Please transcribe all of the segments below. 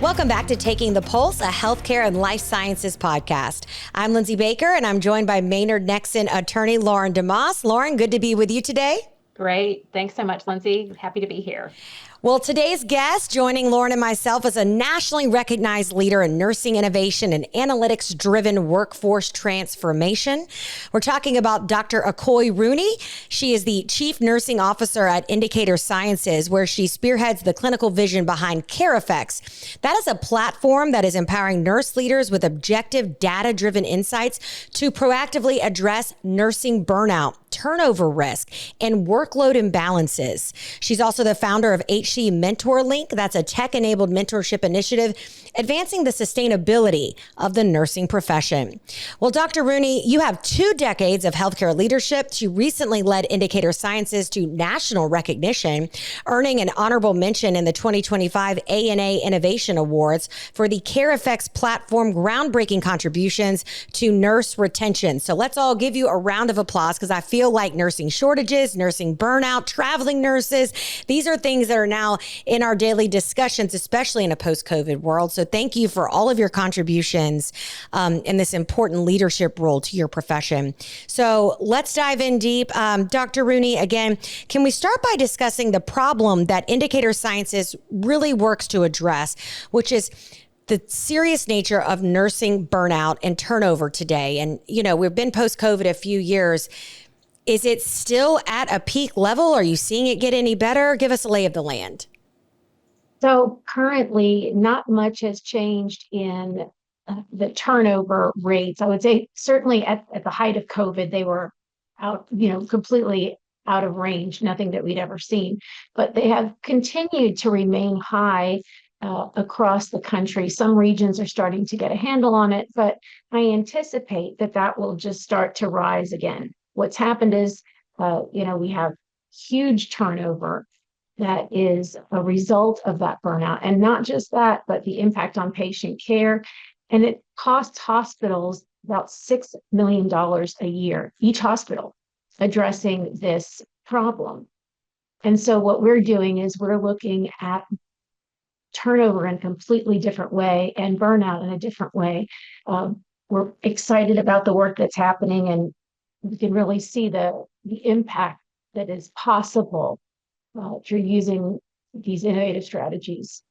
Welcome back to Taking the Pulse, a healthcare and life sciences podcast. I'm Lynnsey Baker, and I'm joined by Maynard Nexsen attorney Lauren DeMoss. Lauren, good to be with you today. Great. Thanks so much, Lynnsey. Happy to be here. Well, today's guest, joining Lauren and myself, is a nationally recognized leader in nursing innovation and analytics-driven workforce transformation. We're talking about Dr. Ecoee Rooney. She is the Chief Nursing Officer at Indicator Sciences, where she spearheads the clinical vision behind CareEffects. That is a platform that is empowering nurse leaders with objective, data-driven insights to proactively address nursing burnout, turnover risk, and workload imbalances. She's also the founder of HC Mentor Link. That's a tech-enabled mentorship initiative advancing the sustainability of the nursing profession. Well, Dr. Rooney, you have 2 decades of healthcare leadership. You recently led Indicator Sciences to national recognition, earning an honorable mention in the 2025 ANA Innovation Awards for the CareEffects platform groundbreaking contributions to nurse retention. So let's all give you a round of applause, because I feel like nursing shortages, nursing burnout, traveling nurses, these are things that are now in our daily discussions, especially in a post-COVID world. So thank you for all of your contributions in this important leadership role to your profession. So let's dive in deep. Dr. Rooney, again, can we start by discussing the problem that Indicator Sciences really works to address, which is the serious nature of nursing burnout and turnover today? And, you know, we've been post-COVID a few years. Is it still at a peak level? Are you seeing it get any better? Give us a lay of the land. So currently, not much has changed in the turnover rates. I would say certainly at the height of COVID, they were out, completely out of range, nothing that we'd ever seen. But they have continued to remain high across the country. Some regions are starting to get a handle on it, but I anticipate that will just start to rise again. What's happened is, we have huge turnover that is a result of that burnout. And not just that, but the impact on patient care. And it costs hospitals about $6 million a year, each hospital, addressing this problem. And so what we're doing is we're looking at turnover in a completely different way and burnout in a different way. We're excited about the work that's happening, and we can really see the impact that is possible through using these innovative strategies.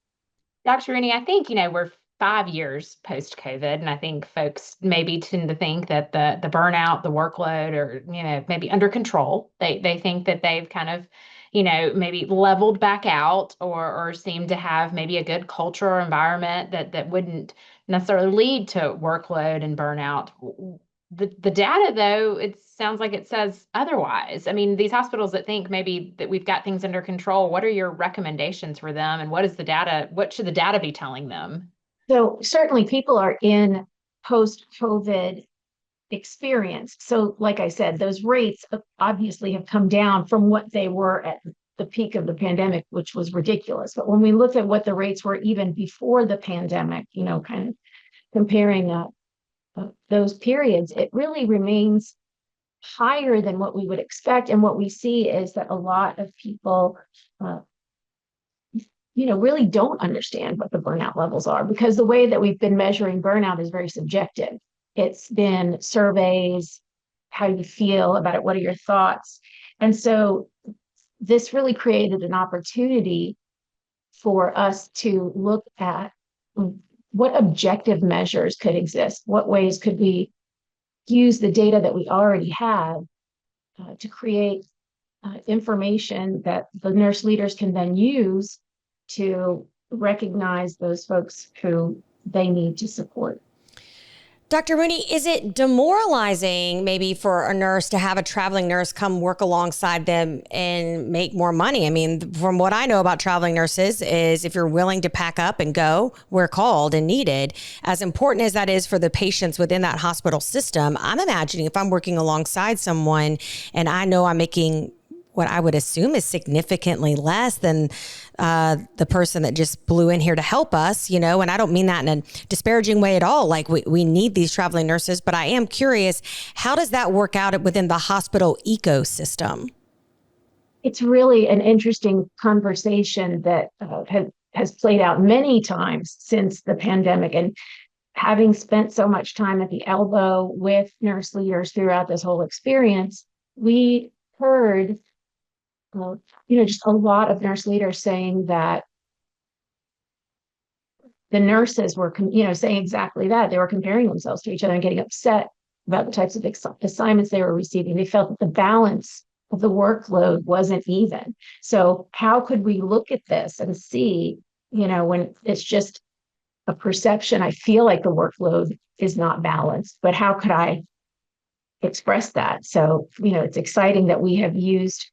Dr. Rooney, I think, we're 5 years post-COVID, and I think folks maybe tend to think that the burnout, the workload are, maybe under control. They think that they've kind of, maybe leveled back out or seem to have maybe a good culture or environment that wouldn't necessarily lead to workload and burnout. The data, though, it sounds like it says otherwise. I mean, these hospitals that think maybe that we've got things under control, what are your recommendations for them? And what should the data be telling them? So certainly people are in post-COVID experience. So like I said, those rates obviously have come down from what they were at the peak of the pandemic, which was ridiculous. But when we look at what the rates were even before the pandemic, kind of comparing those periods, it really remains higher than what we would expect. And what we see is that a lot of people, really don't understand what the burnout levels are, because the way that we've been measuring burnout is very subjective. It's been surveys, how you feel about it, what are your thoughts? And so this really created an opportunity for us to look at what objective measures could exist, what ways could we use the data that we already have to create information that the nurse leaders can then use to recognize those folks who they need to support. Dr. Rooney, is it demoralizing maybe for a nurse to have a traveling nurse come work alongside them and make more money? I mean, from what I know about traveling nurses is if you're willing to pack up and go where called and needed, as important as that is for the patients within that hospital system, I'm imagining if I'm working alongside someone and I know I'm making what I would assume is significantly less than the person that just blew in here to help us, and I don't mean that in a disparaging way at all. Like we need these traveling nurses, but I am curious, how does that work out within the hospital ecosystem? It's really an interesting conversation that has played out many times since the pandemic. And having spent so much time at the elbow with nurse leaders throughout this whole experience, we heard, just a lot of nurse leaders saying that the nurses were, saying exactly that. They were comparing themselves to each other and getting upset about the types of assignments they were receiving. They felt that the balance of the workload wasn't even. So how could we look at this and see, when it's just a perception, I feel like the workload is not balanced, but how could I express that? So, it's exciting that we have used,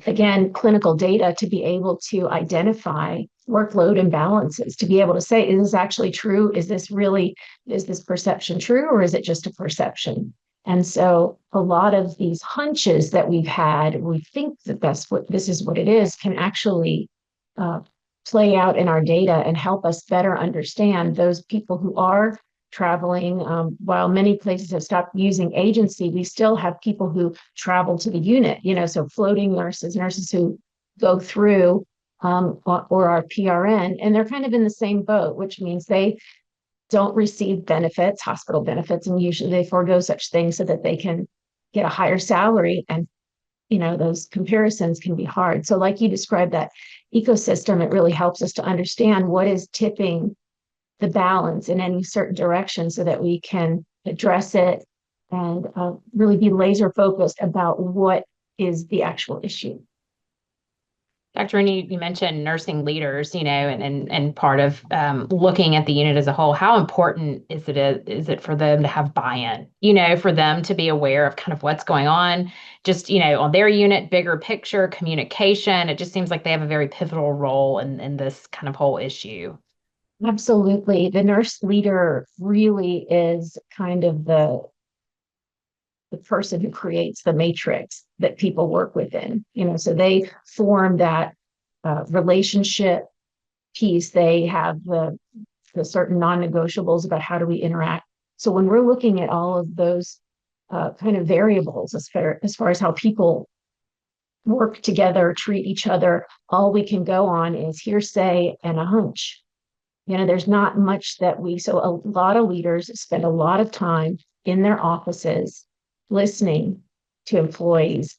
again, clinical data to be able to identify workload imbalances, to be able to say, is this actually true? Is this perception true, or is it just a perception? And so a lot of these hunches that we've had, we think that this is what it is, can actually play out in our data and help us better understand those people who are traveling. While many places have stopped using agency, we still have people who travel to the unit, so floating nurses who go through or are PRN, and they're kind of in the same boat, which means they don't receive benefits, hospital benefits, and usually they forego such things so that they can get a higher salary. And those comparisons can be hard. So like you described, that ecosystem, it really helps us to understand what is tipping the balance in any certain direction so that we can address it and really be laser focused about what is the actual issue. Dr. Rooney, you mentioned nursing leaders, and part of looking at the unit as a whole. How important is it for them to have buy-in, for them to be aware of kind of what's going on, just, on their unit, bigger picture, communication? It just seems like they have a very pivotal role in this kind of whole issue. Absolutely. The nurse leader really is kind of the person who creates the matrix that people work within, so they form that relationship piece. They have the certain non-negotiables about how do we interact. So when we're looking at all of those kind of variables as far as how people work together, treat each other, all we can go on is hearsay and a hunch. There's not much so a lot of leaders spend a lot of time in their offices listening to employees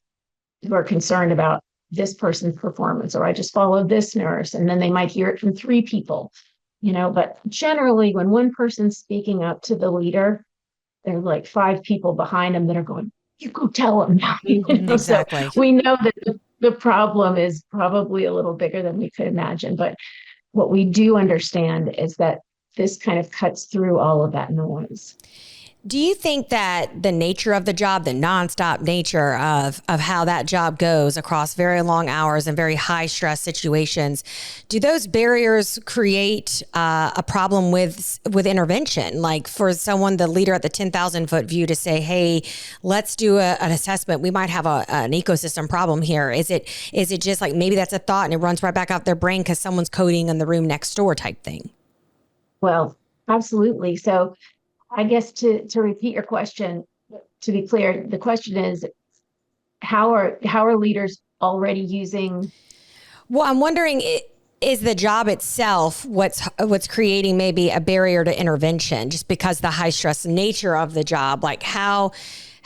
who are concerned about this person's performance, or I just followed this nurse, and then they might hear it from 3 people, but generally when one person's speaking up to the leader, there are like 5 people behind them that are going, you go tell them now. Exactly. So we know that the problem is probably a little bigger than we could imagine, but what we do understand is that this kind of cuts through all of that noise. Do you think that the nature of the job, the nonstop nature of how that job goes across very long hours and very high stress situations, do those barriers create a problem with intervention? Like for someone, the leader at the 10,000 foot view, to say, hey, let's do an assessment. We might have an ecosystem problem here. Is it just like maybe that's a thought and it runs right back out their brain because someone's coding in the room next door type thing? Well, absolutely. So I guess to repeat your question, to be clear, the question is, how are leaders already using? Well, I'm wondering, is the job itself what's creating maybe a barrier to intervention, just because the high stress nature of the job? Like how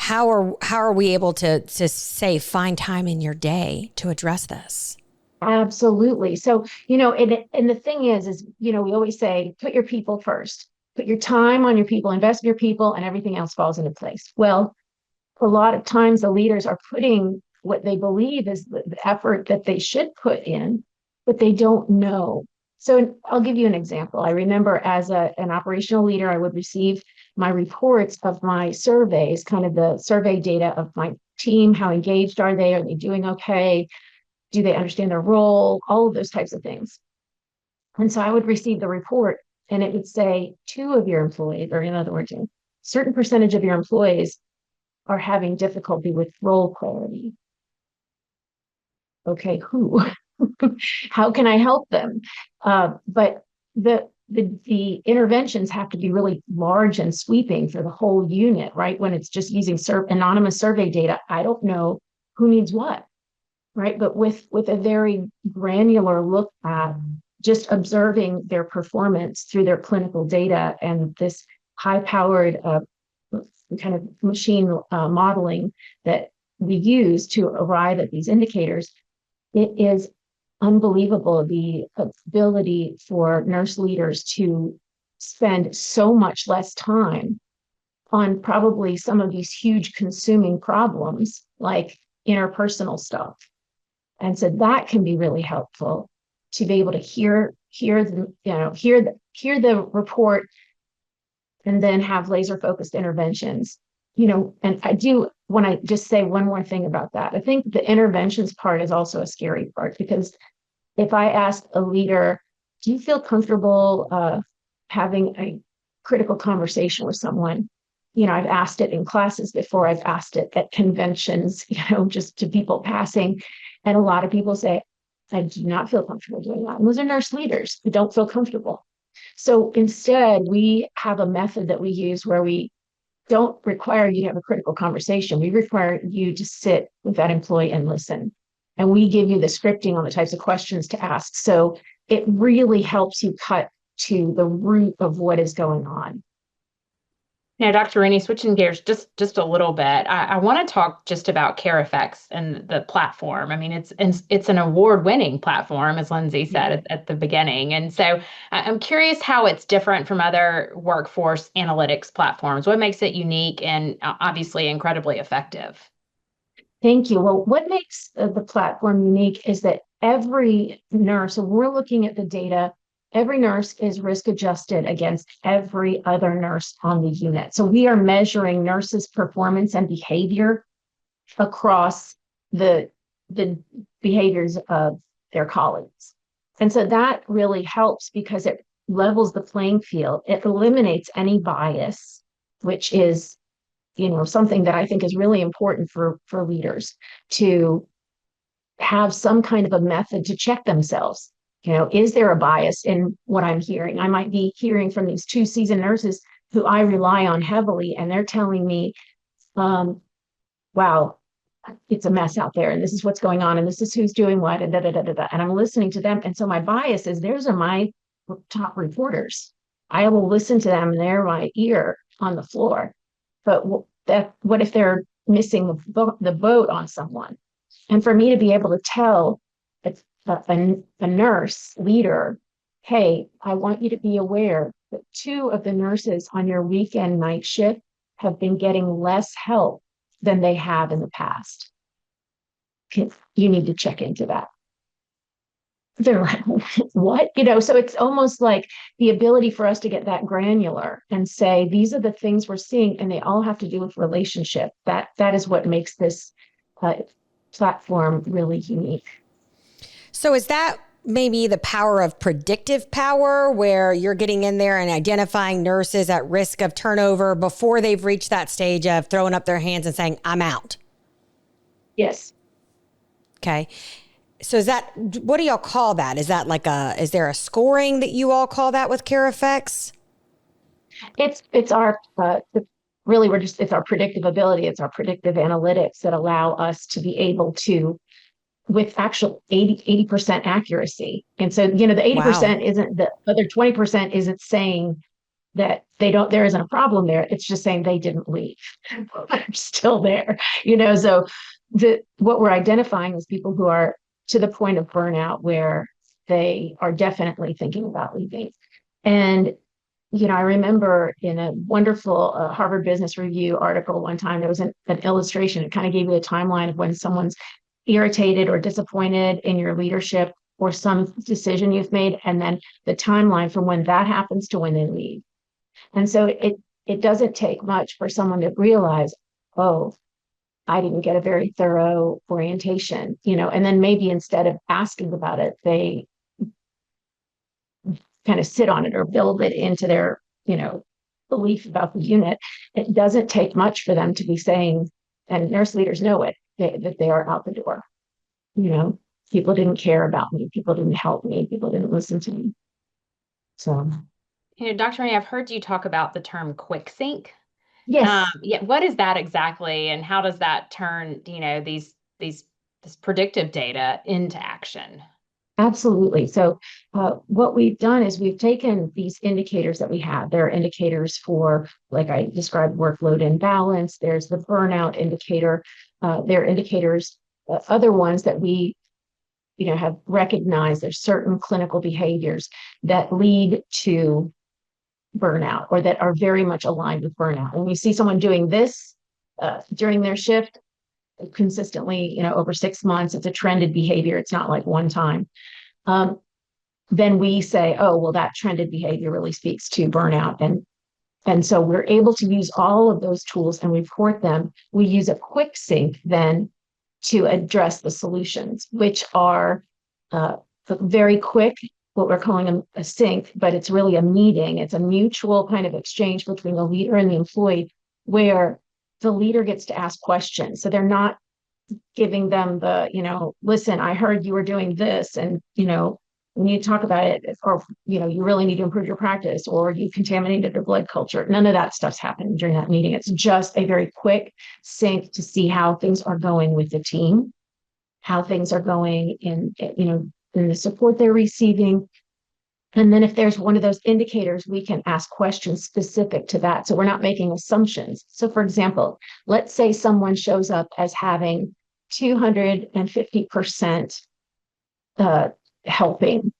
are we able to say find time in your day to address this? Absolutely. So, and the thing is, we always say, put your people first. Put your time on your people, invest in your people, and everything else falls into place. Well, a lot of times the leaders are putting what they believe is the effort that they should put in, but they don't know. So I'll give you an example. I remember as an operational leader, I would receive my reports of my surveys, kind of the survey data of my team. How engaged are they? Are they doing okay? Do they understand their role? All of those types of things. And so I would receive the report, and it would say 2 of your employees, or in other words, a certain percentage of your employees are having difficulty with role clarity. Okay, who? How can I help them? But the interventions have to be really large and sweeping for the whole unit, right? When it's just using anonymous survey data, I don't know who needs what, right? But with a very granular look at just observing their performance through their clinical data and this high-powered kind of machine modeling that we use to arrive at these indicators, it is unbelievable the ability for nurse leaders to spend so much less time on probably some of these huge consuming problems like interpersonal stuff. And so that can be really helpful to be able to hear the report and then have laser focused interventions. And I do want to just say one more thing about that. I think the interventions part is also a scary part, because if I ask a leader, do you feel comfortable having a critical conversation with someone? I've asked it in classes before, I've asked it at conventions, just to people passing. And a lot of people say, I do not feel comfortable doing that. And those are nurse leaders who don't feel comfortable. So instead, we have a method that we use where we don't require you to have a critical conversation. We require you to sit with that employee and listen. And we give you the scripting on the types of questions to ask. So it really helps you cut to the root of what is going on. Now, Dr. Rooney, switching gears just a little bit, I want to talk just about CareEffects and the platform. I mean, it's an award-winning platform, as Lynnsey said at the beginning. And so I'm curious how it's different from other workforce analytics platforms. What makes it unique and obviously incredibly effective? Thank you. Well, what makes the platform unique is that every nurse, so we're looking at the data, every nurse is risk adjusted against every other nurse on the unit. So we are measuring nurses' performance and behavior across the behaviors of their colleagues. And so that really helps because it levels the playing field. It eliminates any bias, which is something that I think is really important for leaders to have some kind of a method to check themselves. Is there a bias in what I'm hearing? I might be hearing from these 2 seasoned nurses who I rely on heavily, and they're telling me, wow, it's a mess out there, and this is what's going on, and this is who's doing what, and and I'm listening to them. And so my bias is those are my top reporters. I will listen to them, and they're my ear on the floor. But what if they're missing the boat on someone? And for me to be able to tell a nurse leader, hey, I want you to be aware that 2 of the nurses on your weekend night shift have been getting less help than they have in the past. You need to check into that. They're like, what? So it's almost like the ability for us to get that granular and say, these are the things we're seeing, and they all have to do with relationship. That is what makes this platform really unique. So is that maybe the power of predictive power, where you're getting in there and identifying nurses at risk of turnover before they've reached that stage of throwing up their hands and saying, I'm out? Yes. Okay. So what do y'all call that? Is that is there a scoring that you all call that with CareEffects? It's our, really, it's our predictive ability. It's our predictive analytics that allow us to be able to, with actual 80% accuracy. And so, the 80% isn't, the other 20% isn't saying that there isn't a problem there. It's just saying they didn't leave. They're still there, so what we're identifying is people who are to the point of burnout where they are definitely thinking about leaving. And, I remember in a wonderful Harvard Business Review article one time, there was an illustration. It kind of gave you a timeline of when someone's irritated or disappointed in your leadership or some decision you've made, and then the timeline from when that happens to when they leave. And so it doesn't take much for someone to realize, oh, I didn't get a very thorough orientation, and then maybe instead of asking about it, they kind of sit on it or build it into their, belief about the unit. It doesn't take much for them to be saying, and nurse leaders know it, that they are out the door. People didn't care about me. People didn't help me. People didn't listen to me. So, Dr. Rooney, I've heard you talk about the term quick sync. yes. What is that exactly, and how does that turn, this predictive data into action? Absolutely. So, what we've done is we've taken these indicators that we have. There are indicators for, like I described, workload imbalance. There's the burnout indicator. There are indicators, other ones that we, have recognized. There's certain clinical behaviors that lead to burnout or that are very much aligned with burnout. When we see someone doing this during their shift consistently, over 6 months, it's a trended behavior. It's not like one time. Then we say, oh, well, that trended behavior really speaks to burnout. And so we're able to use all of those tools and report them. We use a quick sync then to address the solutions, which are very quick, what we're calling a sync, but it's really a meeting. It's a mutual kind of exchange between the leader and the employee where the leader gets to ask questions. So they're not giving them the, listen, I heard you were doing this and, we need to talk about it, or, you really need to improve your practice, or you contaminated your blood culture. None of that stuff's happening during that meeting. It's just a very quick sync to see how things are going with the team, how things are going in the support they're receiving. And then if there's one of those indicators, we can ask questions specific to that. So we're not making assumptions. So for example, let's say someone shows up as having 250% helping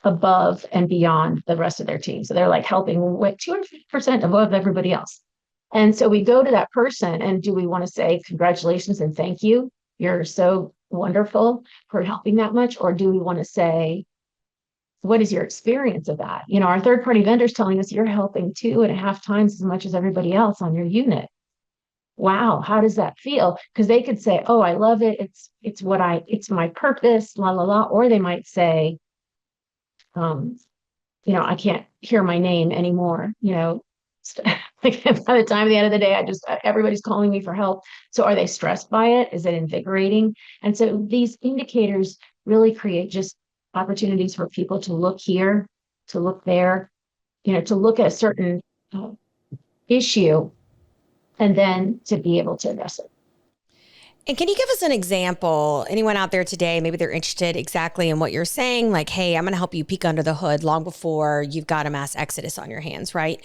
above and beyond the rest of their team. So they're like helping with 250% above everybody else. And so we go to that person and do we want to say congratulations and thank you? You're so wonderful for helping that much. Or do we want to say, what is your experience of that? Our third-party vendors telling us you're helping 2.5 times as much as everybody else on your unit. Wow, how does that feel? Because they could say, oh, I love it. It's my purpose, la, la, la. Or they might say, I can't hear my name anymore. Like by the time at the end of the day, everybody's calling me for help. So are they stressed by it? Is it invigorating? And so these indicators really create just opportunities for people to look here, to look there, to look at a certain issue and then to be able to address it. And can you give us an example? Anyone out there today, maybe they're interested exactly in what you're saying, like, hey, I'm going to help you peek under the hood long before you've got a mass exodus on your hands, right?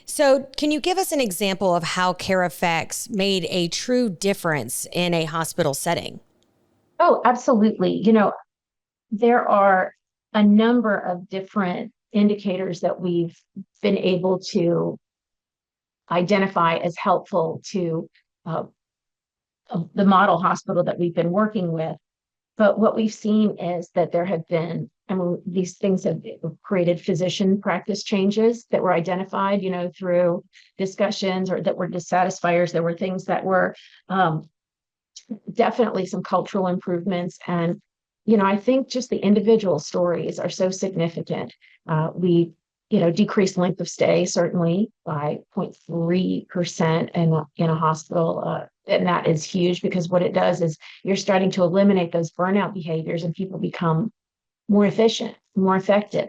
So can you give us an example of how CareEffects made a true difference in a hospital setting? Oh, absolutely. There are a number of different indicators that we've been able to identify as helpful to the model hospital that we've been working with. But what we've seen is that there have been, these things have created physician practice changes that were identified, through discussions or that were dissatisfiers. There were things that were definitely some cultural improvements. And, I think just the individual stories are so significant. We decreased length of stay, certainly by 0.3% in a hospital. And that is huge because what it does is you're starting to eliminate those burnout behaviors and people become more efficient, more effective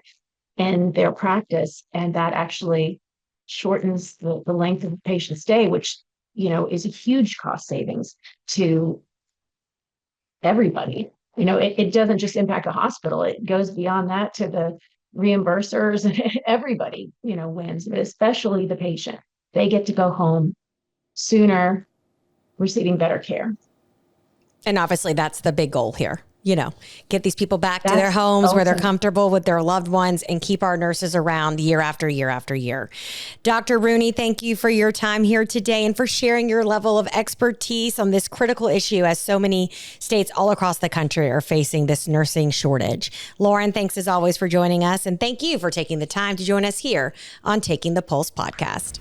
in their practice. And that actually shortens the length of the patient stay, which, is a huge cost savings to everybody. It doesn't just impact a hospital. It goes beyond that to the reimbursers and everybody, wins, but especially the patient. They get to go home sooner, receiving better care. And obviously that's the big goal here. Get these people back to their homes where they're comfortable with their loved ones and keep our nurses around year after year after year. Dr. Rooney, thank you for your time here today and for sharing your level of expertise on this critical issue as so many states all across the country are facing this nursing shortage. Lauren, thanks as always for joining us. And thank you for taking the time to join us here on Taking the Pulse podcast.